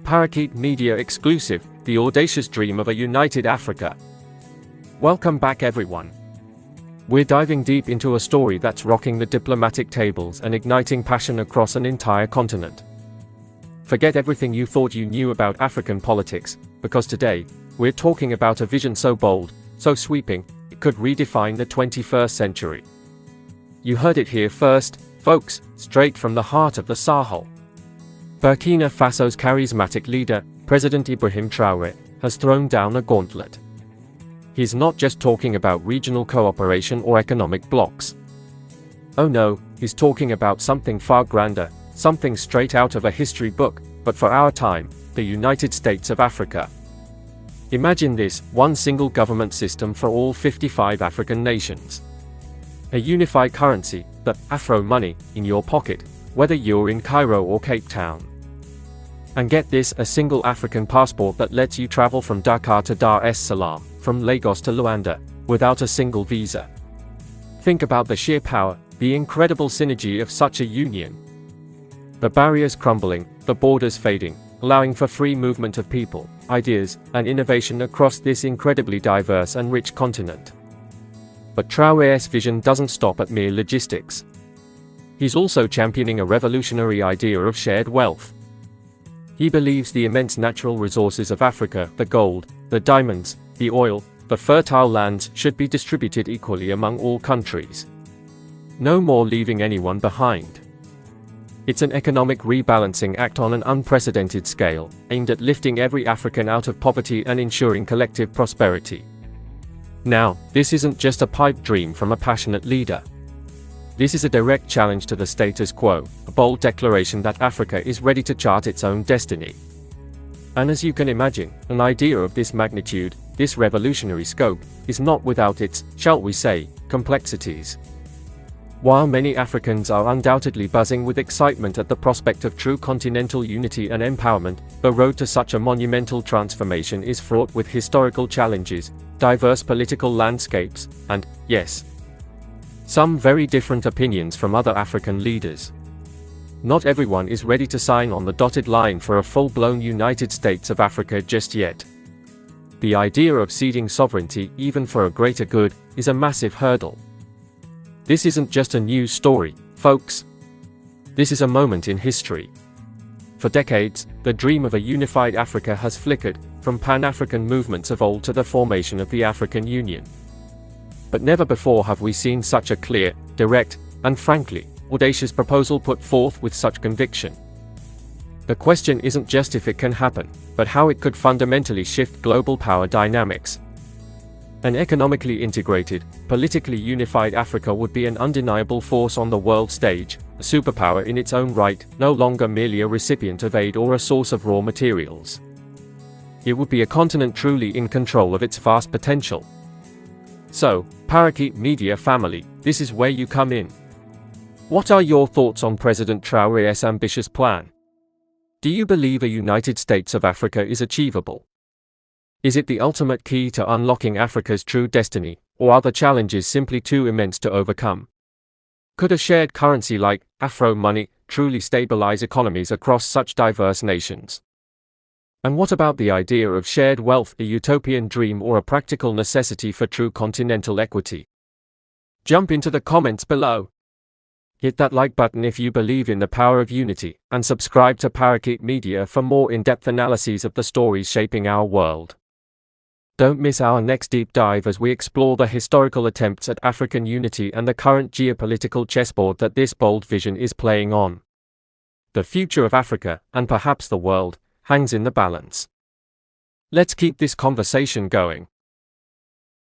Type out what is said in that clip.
Parakeet Media exclusive, The Audacious Dream of a United Africa. Welcome back everyone. We're diving deep into a story that's rocking the diplomatic tables and igniting passion across an entire continent. Forget everything you thought you knew about African politics, because today, we're talking about a vision so bold, so sweeping, it could redefine the 21st century. You heard it here first, folks, straight from the heart of the Sahel. Burkina Faso's charismatic leader, President Ibrahim Traoré, has thrown down a gauntlet. He's not just talking about regional cooperation or economic blocs. Oh no, he's talking about something far grander, something straight out of a history book, but for our time, the United States of Africa. Imagine this, one single government system for all 55 African nations. A unified currency, the Afro Money, in your pocket, whether you're in Cairo or Cape Town. And get this, a single African passport that lets you travel from Dakar to Dar es Salaam, from Lagos to Luanda, without a single visa. Think about the sheer power, the incredible synergy of such a union. The barriers crumbling, the borders fading, allowing for free movement of people, ideas, and innovation across this incredibly diverse and rich continent. But Traoré's vision doesn't stop at mere logistics. He's also championing a revolutionary idea of shared wealth. He believes the immense natural resources of Africa, the gold, the diamonds, the oil, the fertile lands, should be distributed equally among all countries. No more leaving anyone behind. It's an economic rebalancing act on an unprecedented scale, aimed at lifting every African out of poverty and ensuring collective prosperity. Now, this isn't just a pipe dream from a passionate leader. This is a direct challenge to the status quo, a bold declaration that Africa is ready to chart its own destiny. And as you can imagine, an idea of this magnitude, this revolutionary scope, is not without its, shall we say, complexities. While many Africans are undoubtedly buzzing with excitement at the prospect of true continental unity and empowerment, the road to such a monumental transformation is fraught with historical challenges, diverse political landscapes, and, yes, some very different opinions from other African leaders. Not everyone is ready to sign on the dotted line for a full-blown United States of Africa just yet. The idea of ceding sovereignty, even for a greater good, is a massive hurdle. This isn't just a news story, folks. This is a moment in history. For decades, the dream of a unified Africa has flickered, from Pan-African movements of old to the formation of the African Union. But never before have we seen such a clear, direct, and frankly, audacious proposal put forth with such conviction. The question isn't just if it can happen, but how it could fundamentally shift global power dynamics. An economically integrated, politically unified Africa would be an undeniable force on the world stage, a superpower in its own right, no longer merely a recipient of aid or a source of raw materials. It would be a continent truly in control of its vast potential. So, Parakeet Media family, this is where you come in. What are your thoughts on President Traoré's ambitious plan? Do you believe a United States of Africa is achievable? Is it the ultimate key to unlocking Africa's true destiny, or are the challenges simply too immense to overcome? Could a shared currency like Afro Money truly stabilize economies across such diverse nations? And what about the idea of shared wealth, a utopian dream or a practical necessity for true continental equity? Jump into the comments below. Hit that like button if you believe in the power of unity, and subscribe to Parakeet Media for more in-depth analyses of the stories shaping our world. Don't miss our next deep dive as we explore the historical attempts at African unity and the current geopolitical chessboard that this bold vision is playing on. The future of Africa, and perhaps the world, hangs in the balance. Let's keep this conversation going.